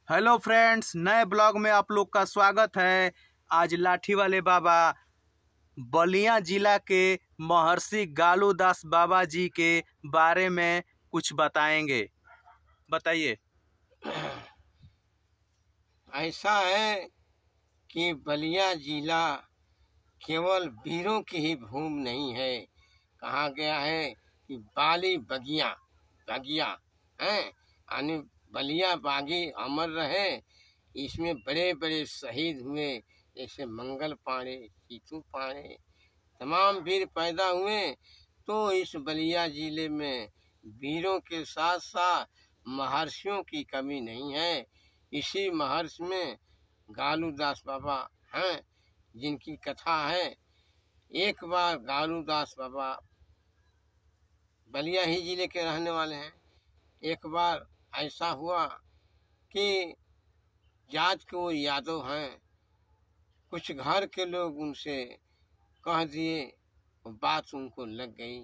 Hello friends, नए blog में आप लोग का स्वागत है। आज लाठी वाले बाबा बलिया जिला के महर्षि गालूदास बाबा जी के बारे में कुछ बताएंगे। बताइए। ऐसा है कि बलिया जिला केवल वीरों की ही भूमि नहीं है। कहा गया है कि बाली बगिया बगिया है, यानी बलिया बागी अमर रहे। इसमें बड़े बड़े शहीद हुए, जैसे मंगल पांडे, जीतू पांडे, तमाम वीर पैदा हुए। तो इस बलिया जिले में वीरों के साथ साथ महर्षियों की कमी नहीं है। इसी महर्षि में गालूदास बाबा हैं, जिनकी कथा है। एक बार गालूदास बाबा बलिया ही जिले के रहने वाले हैं। एक बार ऐसा हुआ कि जात के वो यादव हैं, कुछ घर के लोग उनसे कह दिए, बात उनको लग गई।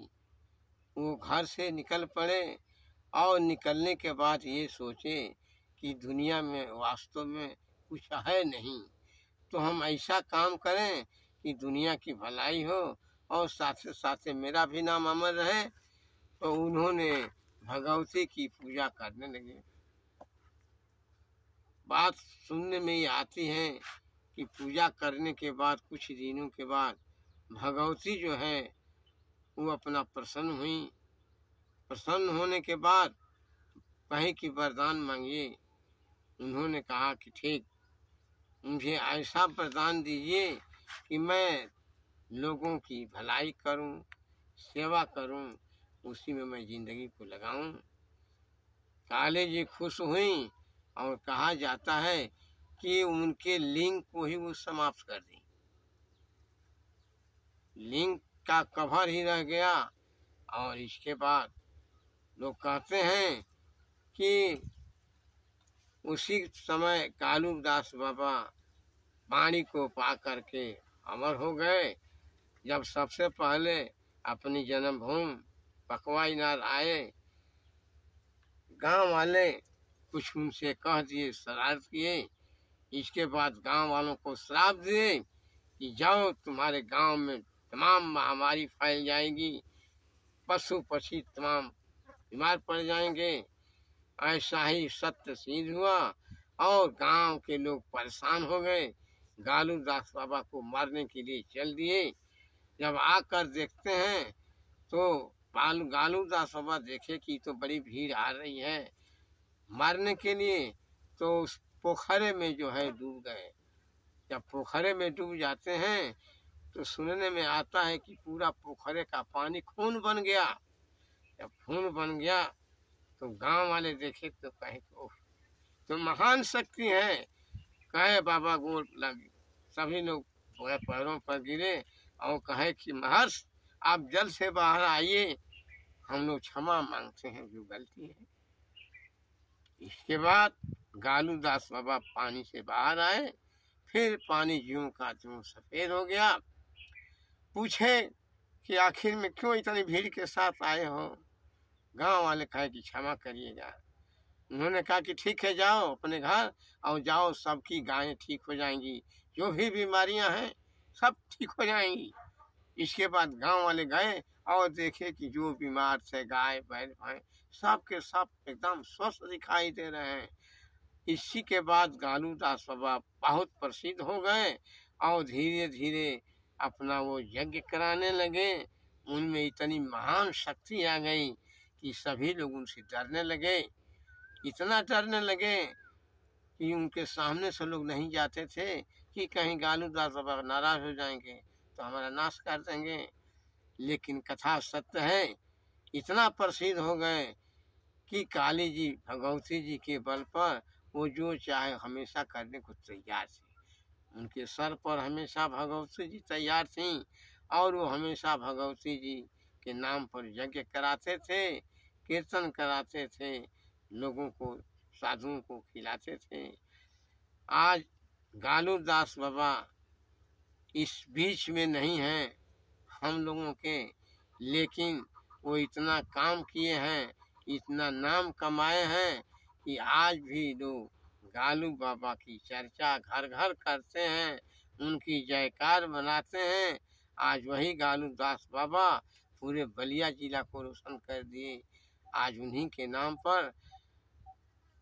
वो घर से निकल पड़े और निकलने के बाद ये सोचे कि दुनिया में वास्तव में कुछ है नहीं, तो हम ऐसा काम करें कि दुनिया की भलाई हो और साथ साथ मेरा भी नाम अमर रहे। तो उन्होंने भगवती की पूजा करने लगे। बात सुनने में ही आती है कि पूजा करने के बाद कुछ दिनों के बाद भगवती जो है वो अपना प्रसन्न हुई। प्रसन्न होने के बाद कहीं की वरदान मांगिए। उन्होंने कहा कि ठीक, मुझे ऐसा वरदान दीजिए कि मैं लोगों की भलाई करूं, सेवा करूं, उसी में मैं जिंदगी को लगाऊं। काली जी खुश हुई और कहा जाता है कि उनके लिंग को ही वो समाप्त कर दी। लिंग का कवर ही रह गया। और इसके बाद लोग कहते हैं कि उसी समय कालूदास बाबा पानी को पा करके अमर हो गए। जब सबसे पहले अपनी जन्मभूमि पकवाईनाथ आए, गांव वाले कुछ उनसे कह दिए, शरारत किए। इसके बाद गांव वालों को श्राप दिए कि जाओ, तुम्हारे गांव में तमाम महामारी फैल जाएगी, पशु पक्षी तमाम बीमार पड़ जाएंगे। ऐसा ही सत्य सिद्ध हुआ और गांव के लोग परेशान हो गए। गालूदास बाबा को मारने के लिए चल दिए। जब आकर देखते हैं तो गालूदास बाबा देखे कि तो बड़ी भीड़ आ रही है मारने के लिए, तो उस पोखरे में जो है डूब गए। जब पोखरे में डूब जाते हैं तो सुनने में आता है कि पूरा पोखरे का पानी खून बन गया। जब खून बन गया तो गांव वाले देखे तो कहे ओह, तो महान शक्ति है। कहे बाबा गोर लगे, सभी लोग पैरों पर गिरे और कहे कि महर्षि, आप जल्द से बाहर आइए, हम लोग क्षमा मांगते हैं जो गलती है। इसके बाद गालूदास बाबा पानी से बाहर आए। फिर पानी ज्यों का त्यों सफेद हो गया। पूछे कि आखिर में क्यों इतनी भीड़ के साथ आए हो। गांव वाले कहे कि क्षमा करिएगा। उन्होंने कहा कि ठीक है, जाओ अपने घर और जाओ, सबकी गायें ठीक हो जाएंगी, जो भी बीमारियां हैं सब ठीक हो जाएंगी। इसके बाद गांव वाले गए और देखे कि जो बीमार थे गाय बैल भैंस सब के सब एकदम स्वस्थ दिखाई दे रहे हैं। इसी के बाद गालूदास बाबा बहुत प्रसिद्ध हो गए और धीरे धीरे अपना वो यज्ञ कराने लगे। उनमें इतनी महान शक्ति आ गई कि सभी लोग उनसे डरने लगे। इतना डरने लगे कि उनके सामने से लोग नहीं जाते थे कि कहीं गालूदास बाबा नाराज हो जाएंगे तो हमारा नाश कर देंगे। लेकिन कथा सत्य है, इतना प्रसिद्ध हो गए कि काली जी भगवती जी के बल पर वो जो चाहे हमेशा करने को तैयार थी। उनके सर पर हमेशा भगवती जी तैयार थी और वो हमेशा भगवती जी के नाम पर यज्ञ कराते थे, कीर्तन कराते थे, लोगों को साधुओं को खिलाते थे। आज गालूदास बाबा इस बीच में नहीं है हम लोगों के, लेकिन वो इतना काम किए हैं, इतना नाम कमाए हैं कि आज भी लोग गालू बाबा की चर्चा घर घर करते हैं, उनकी जयकार बनाते हैं। आज वही गालू दास बाबा पूरे बलिया जिला को रोशन कर दिए। आज उन्हीं के नाम पर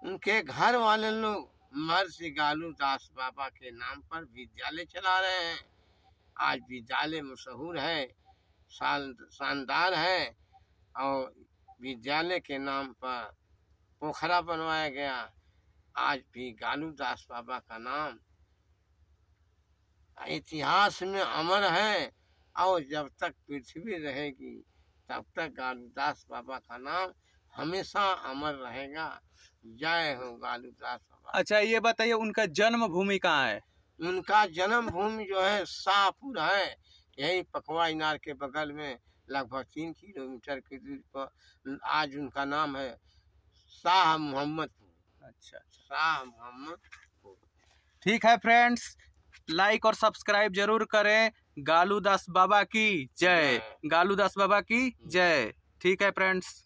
उनके घर वाले लोग महर्षि गालू दास बाबा के नाम पर विद्यालय चला रहे हैं। आज विद्यालय मशहूर है, शानदार है, और विद्यालय के नाम पर पोखरा बनवाया गया। आज भी गालू दास बाबा का नाम इतिहास में अमर है, और जब तक पृथ्वी रहेगी तब तक गालू दास बाबा का नाम हमेशा अमर रहेगा। जय हो गालू दास बाबा। अच्छा, ये बताइए उनका जन्म भूमि कहाँ है? उनका जन्म भूमि जो है शाहपुर है, यही पकवा इनार के बगल में लगभग 3 किलोमीटर की दूरी पर। आज उनका नाम है शाह मोहम्मदपुर। अच्छा, शाह मोहम्मदपुर। ठीक है फ्रेंड्स, लाइक और सब्सक्राइब जरूर करें। गालू दास बाबा की जय। गालू दास बाबा की जय। ठीक है फ्रेंड्स।